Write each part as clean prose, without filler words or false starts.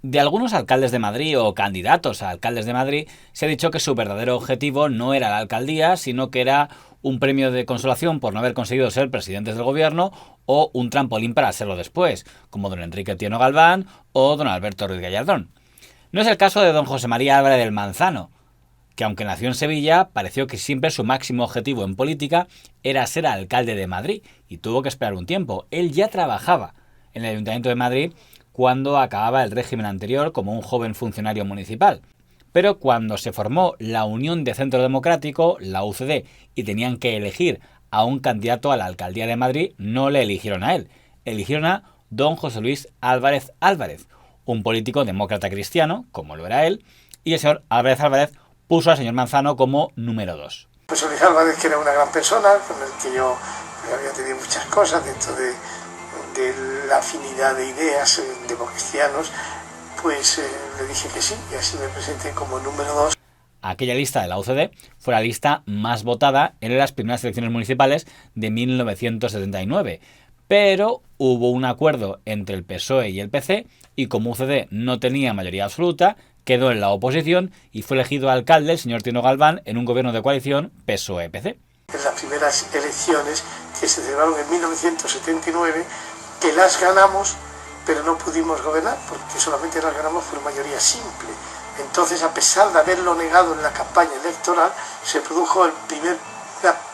De algunos alcaldes de Madrid o candidatos a alcaldes de Madrid se ha dicho que su verdadero objetivo no era la alcaldía, sino que era un premio de consolación por no haber conseguido ser presidentes del gobierno o un trampolín para serlo después, como don Enrique Tieno Galván o don Alberto Ruiz Gallardón. No es el caso de don José María Álvarez del Manzano, que aunque nació en Sevilla, pareció que siempre su máximo objetivo en política era ser alcalde de Madrid y tuvo que esperar un tiempo. Él ya trabajaba en el Ayuntamiento de Madrid cuando acababa el régimen anterior como un joven funcionario municipal. Pero cuando se formó la Unión de Centro Democrático, la UCD, y tenían que elegir a un candidato a la alcaldía de Madrid, no le eligieron a él. Eligieron a don José Luis Álvarez Álvarez, un político demócrata cristiano, como lo era él, y el señor Álvarez Álvarez puso al señor Manzano como número 2. José Luis Álvarez, que era una gran persona, con el que yo había tenido muchas cosas dentro de la afinidad de ideas democristianos, pues le dije que sí, y así me presenté como número 2. Aquella lista de la UCD fue la lista más votada en las primeras elecciones municipales de 1979, pero hubo un acuerdo entre el PSOE y el PC, y como UCD no tenía mayoría absoluta, quedó en la oposición y fue elegido alcalde el señor Tieno Galván en un gobierno de coalición PSOE-PC. En las primeras elecciones que se celebraron en 1979, que las ganamos, pero no pudimos gobernar, porque solamente las ganamos por mayoría simple. Entonces, a pesar de haberlo negado en la campaña electoral, se produjo el primer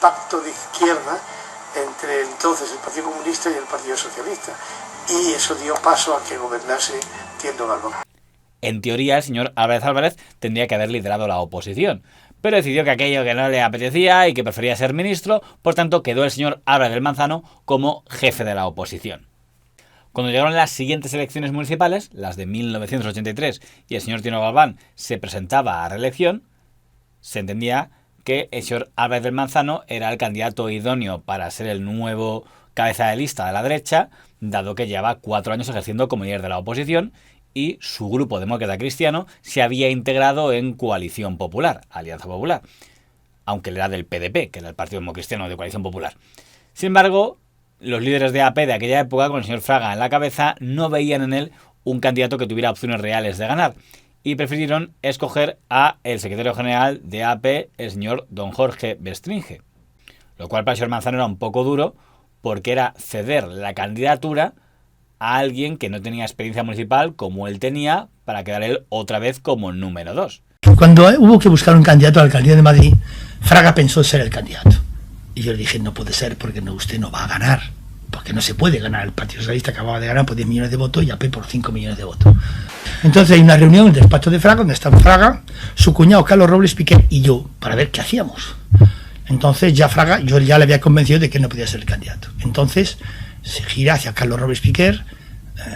pacto de izquierda entre entonces el Partido Comunista y el Partido Socialista. Y eso dio paso a que gobernase Tieno Galván. En teoría, el señor Álvarez Álvarez tendría que haber liderado la oposición, pero decidió que aquello que no le apetecía y que prefería ser ministro, por tanto quedó el señor Álvarez del Manzano como jefe de la oposición. Cuando llegaron las siguientes elecciones municipales, las de 1983, y el señor Tieno Galván se presentaba a reelección, se entendía que el señor Álvarez del Manzano era el candidato idóneo para ser el nuevo cabeza de lista de la derecha, dado que llevaba 4 años ejerciendo como líder de la oposición y su grupo demócrata cristiano se había integrado en Coalición Popular, Alianza Popular, aunque él era del PDP, que era el Partido Democristiano de Coalición Popular. Sin embargo, los líderes de AP de aquella época, con el señor Fraga en la cabeza, no veían en él un candidato que tuviera opciones reales de ganar y prefirieron escoger a el secretario general de AP, el señor don Jorge Bestringe, lo cual para el señor Manzano era un poco duro porque era ceder la candidatura a alguien que no tenía experiencia municipal como él tenía para quedar él otra vez como número 2. Cuando hubo que buscar un candidato a la alcaldía de Madrid, Fraga pensó ser el candidato. Y yo le dije, no puede ser porque usted no va a ganar, porque no se puede ganar. El Partido Socialista acababa de ganar por 10 millones de votos y AP por 5 millones de votos. Entonces hay una reunión en el despacho de Fraga, donde están Fraga, su cuñado Carlos Robles Piquer y yo, para ver qué hacíamos. Entonces ya Fraga, yo ya le había convencido de que no podía ser el candidato. Entonces se gira hacia Carlos Robles Piquer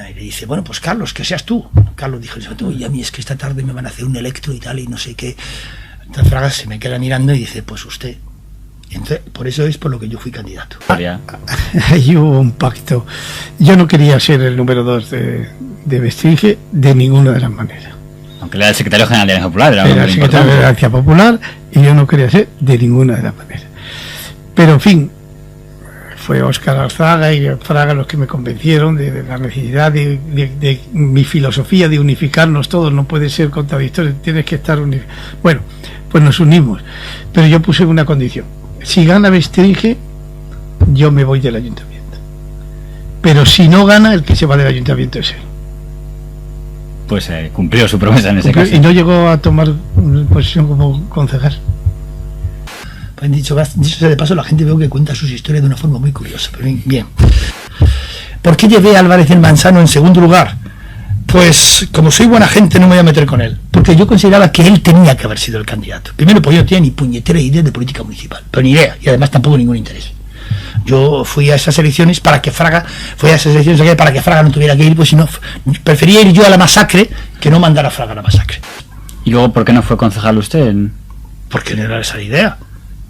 y le dice, bueno, pues Carlos, que seas tú. Carlos dijo, y a mí es que esta tarde me van a hacer un electro y tal, y no sé qué. Entonces Fraga se me queda mirando y dice, pues usted. Entonces, por eso es por lo que yo fui candidato. Ahí hubo un pacto. Yo no quería ser el número 2 de Bestringe de ninguna de las maneras. Aunque era el secretario general de la Alianza Popular. Era el secretario de la Alianza Popular y yo no quería ser de ninguna de las maneras. Pero en fin, fue Óscar Alzaga y Fraga los que me convencieron de la necesidad de mi filosofía de unificarnos todos. No puede ser contradictorio, tienes que estar unificado. Bueno, pues nos unimos. Pero yo puse una condición. Si gana Bestringe, yo me voy del ayuntamiento. Pero si no gana, el que se va del ayuntamiento es él. Pues cumplió su promesa en ese caso. Y no llegó a tomar posición como concejal. Pues dicho sea de paso, la gente veo que cuenta sus historias de una forma muy curiosa. Pero bien. ¿Por qué llevé a Álvarez del Manzano en segundo lugar? Pues como soy buena gente no me voy a meter con él, porque yo consideraba que él tenía que haber sido el candidato. Primero, pues yo no tenía ni puñetera idea de política municipal, pero ni idea, y además tampoco ningún interés. Yo fui a esas elecciones para que Fraga no tuviera que ir, pues si no, prefería ir yo a la masacre que no mandar a Fraga a la masacre. ¿Y luego por qué no fue concejal usted? Porque no era esa la idea.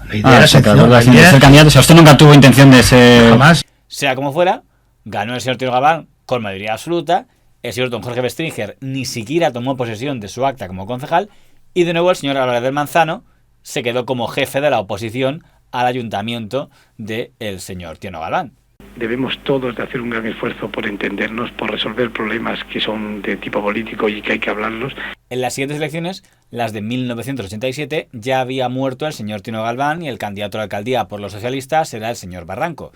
La idea era ser candidato. O sea, usted nunca tuvo intención de ser... Jamás. Sea como fuera, ganó el señor Tieno Galván con mayoría absoluta. El señor don Jorge Bestringe ni siquiera tomó posesión de su acta como concejal y de nuevo el señor Álvarez del Manzano se quedó como jefe de la oposición al ayuntamiento del señor Tieno Galván. debemos todos de hacer un gran esfuerzo por entendernos, por resolver problemas que son de tipo político y que hay que hablarlos. En las siguientes elecciones, las de 1987, ya había muerto el señor Tino Galván y el candidato a la alcaldía por los socialistas era el señor Barranco.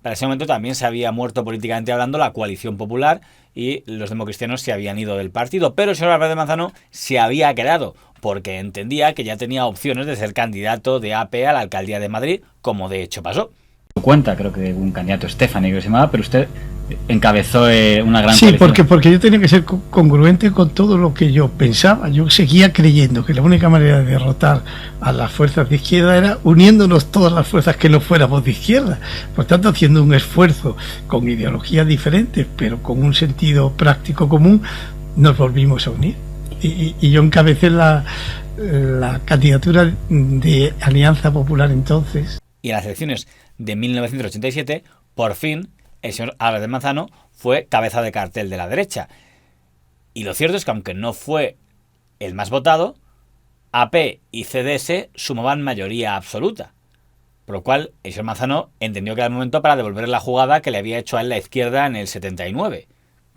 Para ese momento también se había muerto políticamente hablando la coalición popular y los democristianos se habían ido del partido, pero el señor Álvarez del Manzano se había quedado porque entendía que ya tenía opciones de ser candidato de AP a la alcaldía de Madrid, como de hecho pasó. Cuenta, creo que un candidato Estefani que se llamaba, pero usted encabezó una gran Sí, coalición. porque yo tenía que ser congruente con todo lo que yo pensaba. Yo seguía creyendo que la única manera de derrotar a las fuerzas de izquierda era uniéndonos todas las fuerzas que no fuéramos de izquierda. Por tanto, haciendo un esfuerzo con ideologías diferentes, pero con un sentido práctico común, nos volvimos a unir. Y yo encabecé la candidatura de Alianza Popular entonces. Y en las elecciones de 1987, por fin, el señor Álvarez del Manzano fue cabeza de cartel de la derecha. Y lo cierto es que aunque no fue el más votado, AP y CDS sumaban mayoría absoluta. Por lo cual, el señor Manzano entendió que era el momento para devolver la jugada que le había hecho a él la izquierda en el 79.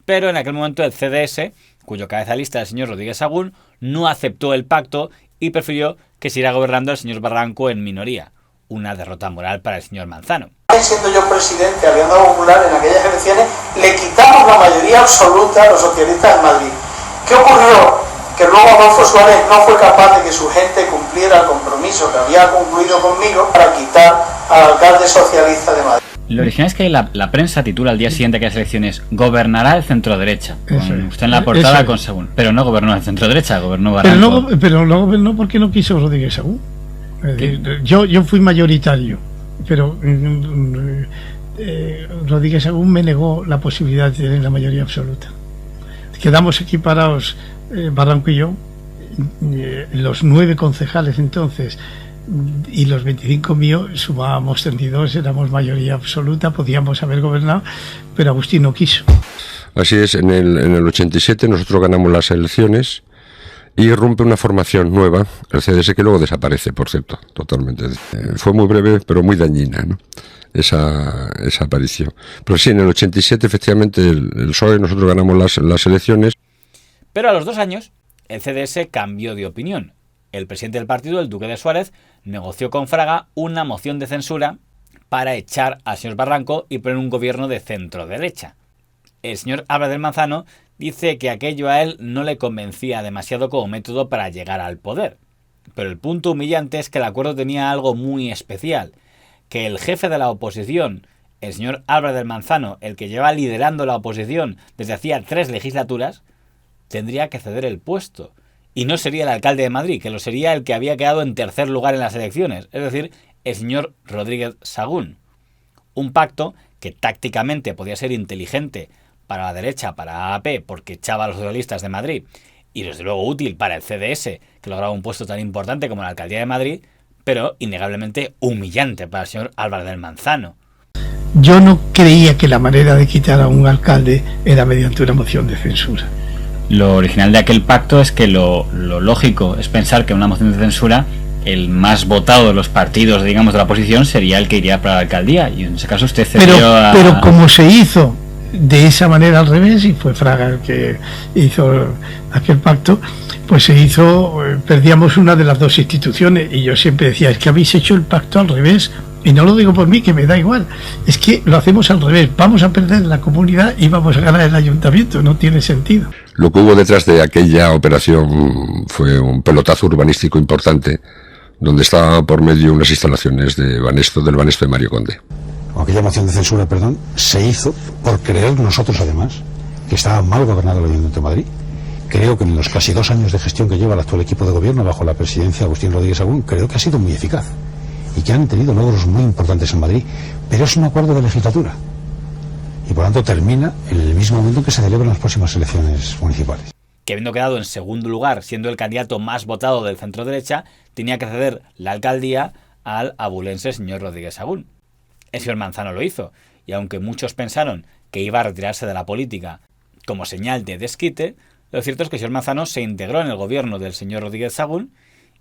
Pero en aquel momento el CDS, cuyo cabeza de lista era el señor Rodríguez Sagún, no aceptó el pacto y prefirió que siguiera gobernando el señor Barranco en minoría. Una derrota moral para el señor Manzano. Siendo yo presidente de Alianza Popular en aquellas elecciones, le quitamos la mayoría absoluta a los socialistas en Madrid. ¿Qué ocurrió? Que luego Adolfo Suárez no fue capaz de que su gente cumpliera el compromiso que había concluido conmigo para quitar al alcalde socialista de Madrid. Lo original es que la prensa titula al día siguiente que las elecciones "Gobernará el centro derecha", con usted en la portada con Sagún, pero no gobernó el centro derecha, gobernó Barranco. Pero no gobernó porque no quiso Rodríguez Sagún. Yo fui mayoritario, pero Rodríguez Sagún me negó la posibilidad de tener la mayoría absoluta. Quedamos equiparados, Barranco y yo, los 9 concejales entonces y los 25 míos, sumábamos 32, éramos mayoría absoluta, podíamos haber gobernado, pero Agustín no quiso. Así es, en el 87 nosotros ganamos las elecciones y irrumpe una formación nueva, el CDS, que luego desaparece, por cierto, totalmente. Fue muy breve, pero muy dañina, ¿no?, esa aparición. Pero sí, en el 87, efectivamente, el PSOE, nosotros ganamos las elecciones. Pero a los 2 años, el CDS cambió de opinión. El presidente del partido, el duque de Suárez, negoció con Fraga una moción de censura para echar al señor Barranco y poner un gobierno de centro-derecha. El señor Álvarez del Manzano dice que aquello a él no le convencía demasiado como método para llegar al poder. Pero el punto humillante es que el acuerdo tenía algo muy especial, que el jefe de la oposición, el señor Álvarez del Manzano, el que lleva liderando la oposición desde hacía 3 legislaturas, tendría que ceder el puesto. Y no sería el alcalde de Madrid, que lo sería el que había quedado en tercer lugar en las elecciones, es decir, el señor Rodríguez Sagún. Un pacto que tácticamente podía ser inteligente para la derecha, para AP, porque echaba a los socialistas de Madrid, y desde luego útil para el CDS, que lograba un puesto tan importante como la alcaldía de Madrid, pero innegablemente humillante para el señor Álvarez del Manzano. Yo no creía que la manera de quitar a un alcalde era mediante una moción de censura. Lo original de aquel pacto es que lo lógico es pensar que una moción de censura, el más votado de los partidos, digamos, de la oposición, sería el que iría para la alcaldía, y en ese caso usted cedió pero como se hizo de esa manera al revés, y fue Fraga el que hizo aquel pacto, pues se hizo, perdíamos una de las 2 instituciones, y yo siempre decía, es que habéis hecho el pacto al revés, y no lo digo por mí, que me da igual, es que lo hacemos al revés, vamos a perder la comunidad y vamos a ganar el ayuntamiento, no tiene sentido. Lo que hubo detrás de aquella operación fue un pelotazo urbanístico importante, donde estaba por medio unas instalaciones del Banesto de Mario Conde. Aquella moción de censura, se hizo por creer nosotros, además, que estaba mal gobernado el Ayuntamiento de Madrid. Creo que en los casi 2 años de gestión que lleva el actual equipo de gobierno bajo la presidencia de Agustín Rodríguez Sagún, creo que ha sido muy eficaz y que han tenido logros muy importantes en Madrid, pero es un acuerdo de legislatura y por tanto termina en el mismo momento en que se celebran las próximas elecciones municipales. Que habiendo quedado en segundo lugar, siendo el candidato más votado del centro derecha, tenía que ceder la alcaldía al abulense señor Rodríguez Sagún. El señor Manzano lo hizo, y aunque muchos pensaron que iba a retirarse de la política como señal de desquite, lo cierto es que el señor Manzano se integró en el gobierno del señor Rodríguez Sagún,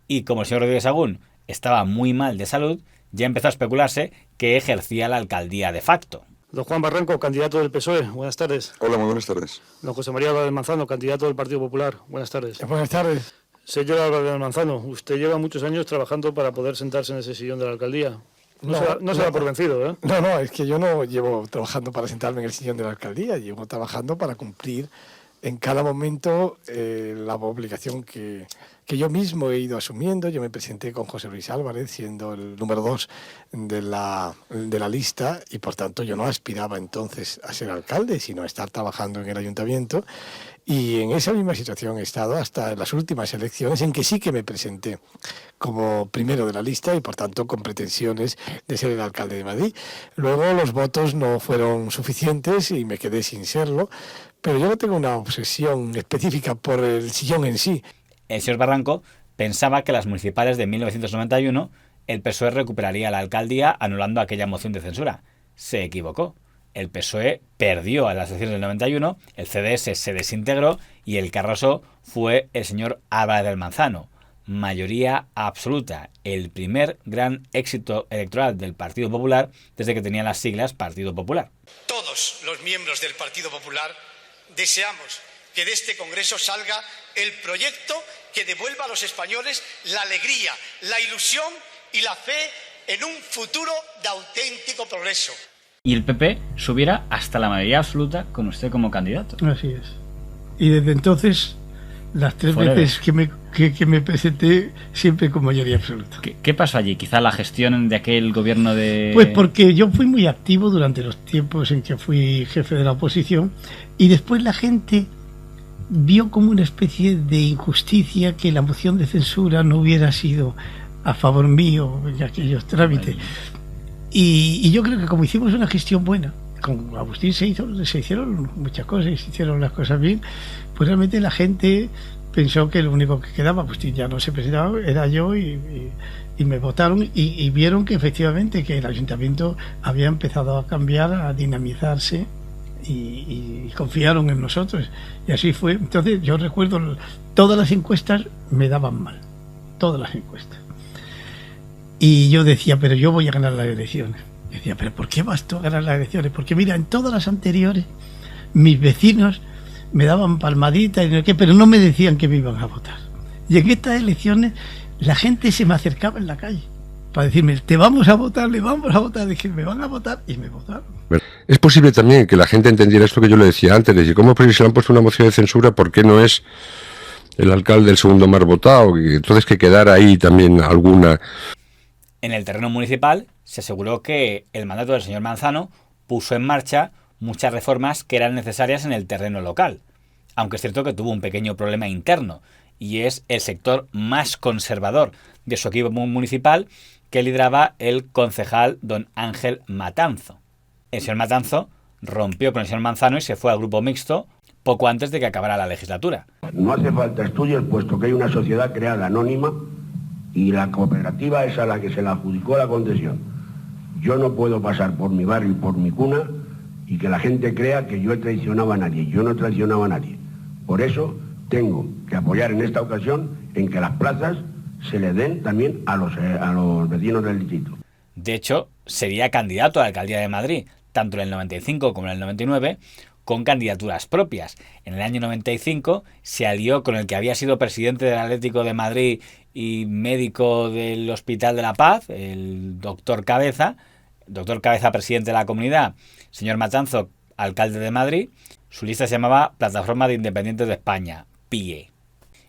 y como el señor Rodríguez Sagún estaba muy mal de salud, ya empezó a especularse que ejercía la alcaldía de facto. Don Juan Barranco, candidato del PSOE, buenas tardes. Hola, muy buenas tardes. Don José María Álvarez del Manzano, candidato del Partido Popular, buenas tardes. Buenas tardes. Señor Álvarez del Manzano, usted lleva muchos años trabajando para poder sentarse en ese sillón de la alcaldía. No se da por vencido, ¿eh? No, es que yo no llevo trabajando para sentarme en el sillón de la alcaldía, llevo trabajando para cumplir en cada momento la obligación que yo mismo he ido asumiendo. Yo me presenté con José Luis Álvarez, siendo el número 2 de la lista, y por tanto yo no aspiraba entonces a ser alcalde, sino a estar trabajando en el ayuntamiento. Y en esa misma situación he estado hasta las últimas elecciones, en que sí que me presenté como primero de la lista y por tanto con pretensiones de ser el alcalde de Madrid. Luego los votos no fueron suficientes y me quedé sin serlo, pero yo no tengo una obsesión específica por el sillón en sí. El señor Barranco pensaba que las municipales de 1991 el PSOE recuperaría la alcaldía anulando aquella moción de censura. Se equivocó. El PSOE perdió a las elecciones del 91, el CDS se desintegró y el carroso fue el señor Álvarez del Manzano. Mayoría absoluta, el primer gran éxito electoral del Partido Popular desde que tenía las siglas Partido Popular. Todos los miembros del Partido Popular deseamos que de este Congreso salga el proyecto que devuelva a los españoles la alegría, la ilusión y la fe en un futuro de auténtico progreso. Y el PP subiera hasta la mayoría absoluta con usted como candidato. Así es. Y desde entonces, las 3 veces que me presenté, siempre con mayoría absoluta. ¿Qué pasó allí? Quizá la gestión de aquel gobierno de... Pues porque yo fui muy activo durante los tiempos en que fui jefe de la oposición, y después la gente vio como una especie de injusticia que la moción de censura no hubiera sido a favor mío en aquellos trámites. Y yo creo que como hicimos una gestión buena, con Agustín se hicieron muchas cosas, se hicieron las cosas bien, pues realmente la gente pensó que lo único que quedaba, Agustín ya no se presentaba, era yo, y me votaron y vieron que efectivamente que el ayuntamiento había empezado a cambiar, a dinamizarse, y confiaron en nosotros, y así fue. Entonces yo recuerdo, todas las encuestas me daban mal, todas las encuestas, y yo decía, pero yo voy a ganar las elecciones. Yo decía, pero ¿por qué vas tú a ganar las elecciones? Porque mira, en todas las anteriores mis vecinos me daban palmaditas y no sé qué, pero no me decían que me iban a votar. Y en estas elecciones la gente se me acercaba en la calle para decirme, te vamos a votar, le vamos a votar. Dije, me van a votar, y me votaron. Es posible también que la gente entendiera esto que yo le decía antes, de cómo si le han puesto una moción de censura, ¿por qué no es el alcalde el segundo más votado? Y entonces que quedara ahí también alguna... En el terreno municipal se aseguró que el mandato del señor Manzano puso en marcha muchas reformas que eran necesarias en el terreno local, aunque es cierto que tuvo un pequeño problema interno, y es el sector más conservador de su equipo municipal, que lideraba el concejal don Ángel Matanzo. El señor Matanzo rompió con el señor Manzano y se fue al grupo mixto poco antes de que acabara la legislatura. No hace falta estudios, puesto que hay una sociedad creada anónima y la cooperativa es a la que se la adjudicó la concesión. Yo no puedo pasar por mi barrio y por mi cuna y que la gente crea que yo he traicionado a nadie. Yo no he traicionado a nadie. Por eso tengo que apoyar en esta ocasión en que las plazas se le den también a los vecinos del distrito. De hecho, sería candidato a la alcaldía de Madrid, tanto en el 95 como en el 99, con candidaturas propias. En el año 95 se alió con el que había sido presidente del Atlético de Madrid y médico del Hospital de la Paz, el doctor Cabeza, presidente de la comunidad, señor Matanzo, alcalde de Madrid. Su lista se llamaba Plataforma de Independientes de España, PIE.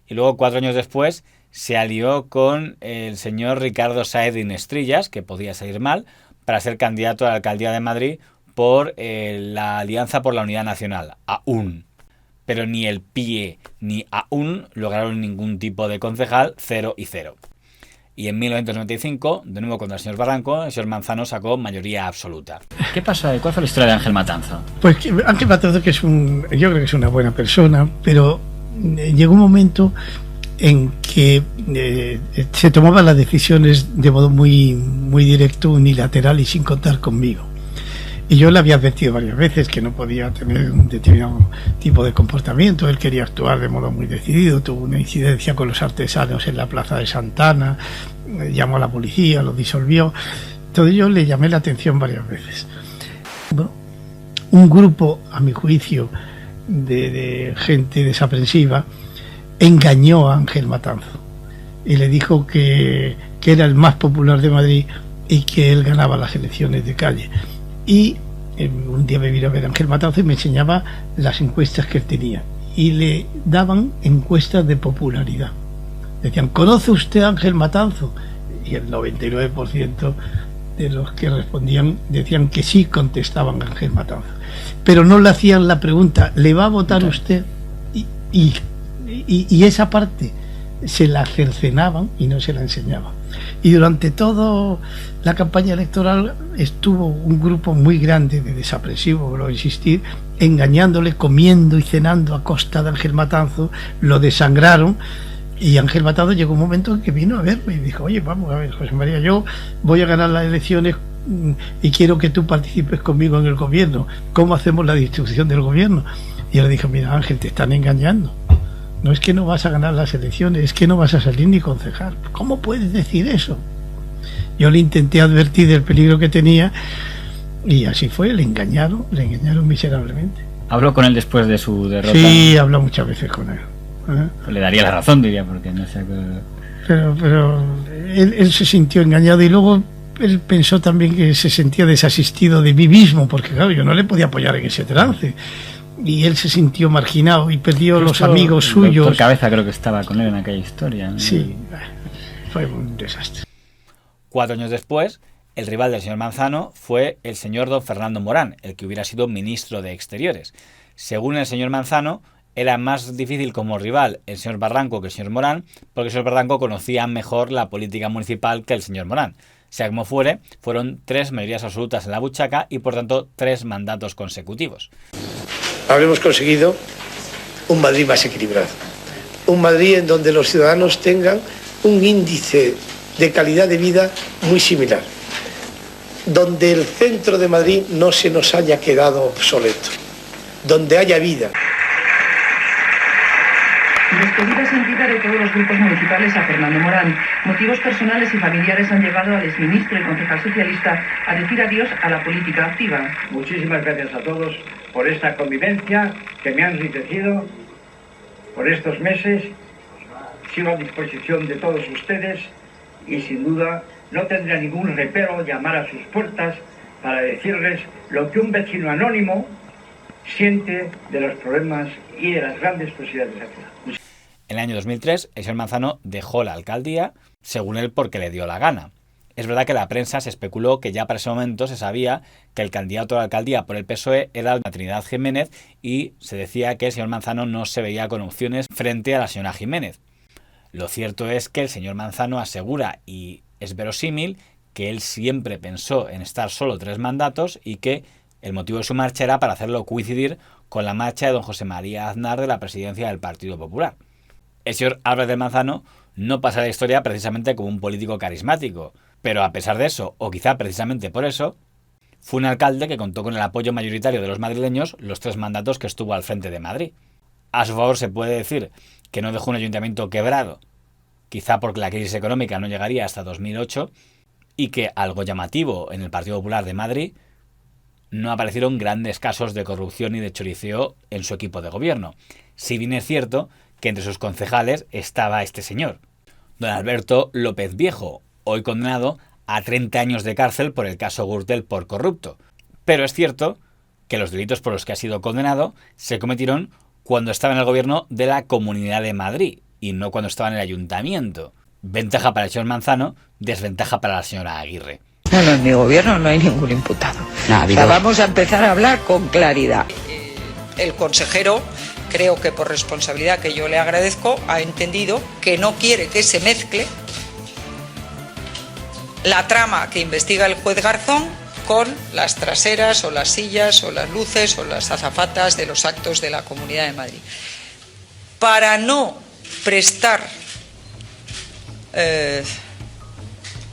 Y luego, 4 años después, se alió con el señor Ricardo Sáez de Inestrillas, que podía salir mal, para ser candidato a la alcaldía de Madrid por la Alianza por la Unidad Nacional, AUN. Pero ni el PIE ni AUN lograron ningún tipo de concejal, 0 y 0. Y en 1995, de nuevo contra el señor Barranco, el señor Manzano sacó mayoría absoluta. ¿Qué pasó? ¿Cuál fue la historia de Ángel Matanzo? Pues Ángel Matanzo, yo creo que es una buena persona, pero llegó un momento en que se tomaban las decisiones de modo muy, muy directo, unilateral y sin contar conmigo. Y yo le había advertido varias veces que no podía tener un determinado tipo de comportamiento. Él quería actuar de modo muy decidido. Tuvo una incidencia con los artesanos en la plaza de Santana, llamó a la policía, lo disolvió. Entonces yo le llamé la atención varias veces. Bueno, un grupo, a mi juicio, de gente desaprensiva, engañó a Ángel Matanzo y le dijo que era el más popular de Madrid y que él ganaba las elecciones de calle. Y un día me vino a ver Ángel Matanzo y me enseñaba las encuestas que él tenía, y le daban encuestas de popularidad. Decían: ¿conoce usted a Ángel Matanzo? Y el 99% de los que respondían decían que sí, contestaban a Ángel Matanzo, pero no le hacían la pregunta: ¿le va a votar usted? Y esa parte se la cercenaban y no se la enseñaban. Y durante toda la campaña electoral estuvo un grupo muy grande de desaprensivos, vuelvo a insistir, engañándole, comiendo y cenando a costa de Ángel Matanzo. Lo desangraron. Y Ángel Matanzo llegó un momento en que vino a verme y dijo: oye, vamos a ver, José María, yo voy a ganar las elecciones y quiero que tú participes conmigo en el gobierno. ¿Cómo hacemos la distribución del gobierno? Y yo le dije: mira, Ángel, te están engañando. No es que no vas a ganar las elecciones, es que no vas a salir ni concejal. ¿Cómo puedes decir eso? Yo le intenté advertir del peligro que tenía y así fue, le engañaron miserablemente. ¿Habló con él después de su derrota? Sí, habló muchas veces con él. Le daría la razón, diría, porque no sé. Pero él se sintió engañado y luego él pensó también que se sentía desasistido de mí mismo, porque claro, yo no le podía apoyar en ese trance. Y él se sintió marginado y perdió los amigos suyos. Doctor Cabeza creo que estaba con él en aquella historia, ¿no? Sí, fue un desastre. 4 años después, el rival del señor Manzano fue el señor don Fernando Morán, el que hubiera sido ministro de Exteriores. Según el señor Manzano, era más difícil como rival el señor Barranco que el señor Morán, porque el señor Barranco conocía mejor la política municipal que el señor Morán. Sea como fuere, fueron 3 mayorías absolutas en la buchaca y por tanto 3 mandatos consecutivos. Habremos conseguido un Madrid más equilibrado, un Madrid en donde los ciudadanos tengan un índice de calidad de vida muy similar, donde el centro de Madrid no se nos haya quedado obsoleto, donde haya vida. Despedida sentida de todos los grupos municipales a Fernando Morán. Motivos personales y familiares han llevado al exministro y concejal socialista a decir adiós a la política activa. Muchísimas gracias a todos por esta convivencia que me ha enriquecido por estos meses. Sigo a disposición de todos ustedes y sin duda no tendré ningún reparo llamar a sus puertas para decirles lo que un vecino anónimo siente de los problemas y de las grandes posibilidades de la ciudad. En el año 2003, el señor Manzano dejó la alcaldía, según él, porque le dio la gana. Es verdad que la prensa se especuló que ya para ese momento se sabía que el candidato a la alcaldía por el PSOE era la Trinidad Jiménez y se decía que el señor Manzano no se veía con opciones frente a la señora Jiménez. Lo cierto es que el señor Manzano asegura, y es verosímil, que él siempre pensó en estar solo 3 mandatos y que el motivo de su marcha era para hacerlo coincidir con la marcha de don José María Aznar de la presidencia del Partido Popular. El señor Álvarez del Manzano no pasa a la historia precisamente como un político carismático, pero a pesar de eso, o quizá precisamente por eso, fue un alcalde que contó con el apoyo mayoritario de los madrileños los 3 mandatos que estuvo al frente de Madrid. A su favor se puede decir que no dejó un ayuntamiento quebrado, quizá porque la crisis económica no llegaría hasta 2008, y que, algo llamativo en el Partido Popular de Madrid, no aparecieron grandes casos de corrupción y de choriceo en su equipo de gobierno. Si bien es cierto que entre sus concejales estaba este señor, don Alberto López Viejo, hoy condenado a 30 años de cárcel por el caso Gürtel por corrupto. Pero es cierto que los delitos por los que ha sido condenado se cometieron cuando estaba en el gobierno de la Comunidad de Madrid y no cuando estaba en el ayuntamiento. Ventaja para el señor Manzano, desventaja para la señora Aguirre. No, en mi gobierno no hay ningún imputado. Vamos a empezar a hablar con claridad. El consejero, creo que por responsabilidad que yo le agradezco, ha entendido que no quiere que se mezcle la trama que investiga el juez Garzón con las traseras o las sillas o las luces o las azafatas de los actos de la Comunidad de Madrid. Para no prestar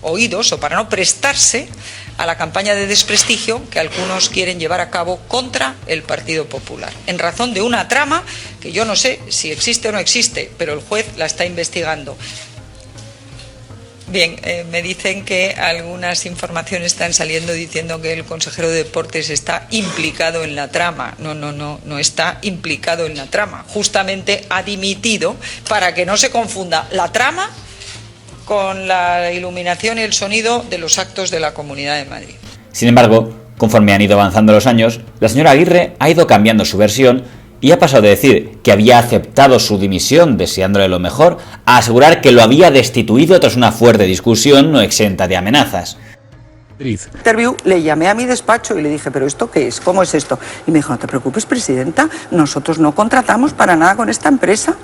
oídos o para no prestarse a la campaña de desprestigio que algunos quieren llevar a cabo contra el Partido Popular, en razón de una trama que yo no sé si existe o no existe, pero el juez la está investigando. Bien, me dicen que algunas informaciones están saliendo diciendo que el consejero de Deportes está implicado en la trama. No está implicado en la trama. Justamente ha dimitido para que no se confunda la trama con la iluminación y el sonido de los actos de la Comunidad de Madrid. Sin embargo, conforme han ido avanzando los años, la señora Aguirre ha ido cambiando su versión y ha pasado de decir que había aceptado su dimisión deseándole lo mejor a asegurar que lo había destituido tras una fuerte discusión no exenta de amenazas. Interview, le llamé a mi despacho y le dije, ¿pero esto qué es? ¿Cómo es esto? Y me dijo, no te preocupes, presidenta, nosotros no contratamos para nada con esta empresa.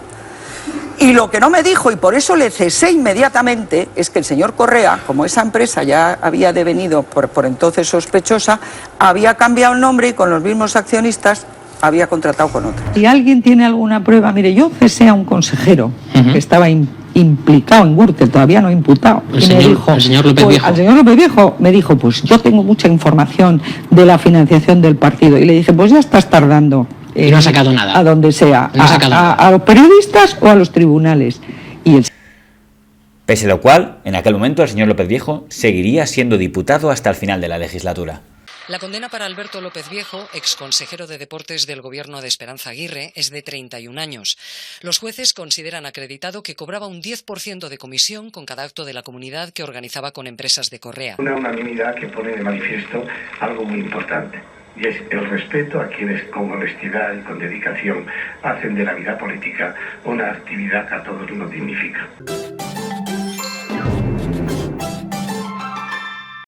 Y lo que no me dijo, y por eso le cesé inmediatamente, es que el señor Correa, como esa empresa ya había devenido por entonces sospechosa, había cambiado el nombre y con los mismos accionistas había contratado con otra. Si alguien tiene alguna prueba, mire, yo cesé a un consejero que estaba implicado en Gürtel, todavía no imputado. El señor López Viejo. Al señor López Viejo me dijo, pues yo tengo mucha información de la financiación del partido. Y le dije, pues ya estás tardando. Y no ha sacado nada. A donde sea, no a los periodistas o a los tribunales. Pese a lo cual, en aquel momento el señor López Viejo seguiría siendo diputado hasta el final de la legislatura. La condena para Alberto López Viejo, exconsejero de Deportes del gobierno de Esperanza Aguirre, es de 31 años. Los jueces consideran acreditado que cobraba un 10% de comisión con cada acto de la comunidad que organizaba con empresas de Correa. Una unanimidad que pone de manifiesto algo muy importante, y es el respeto a quienes con honestidad y con dedicación hacen de la vida política una actividad que a todos nos dignifica.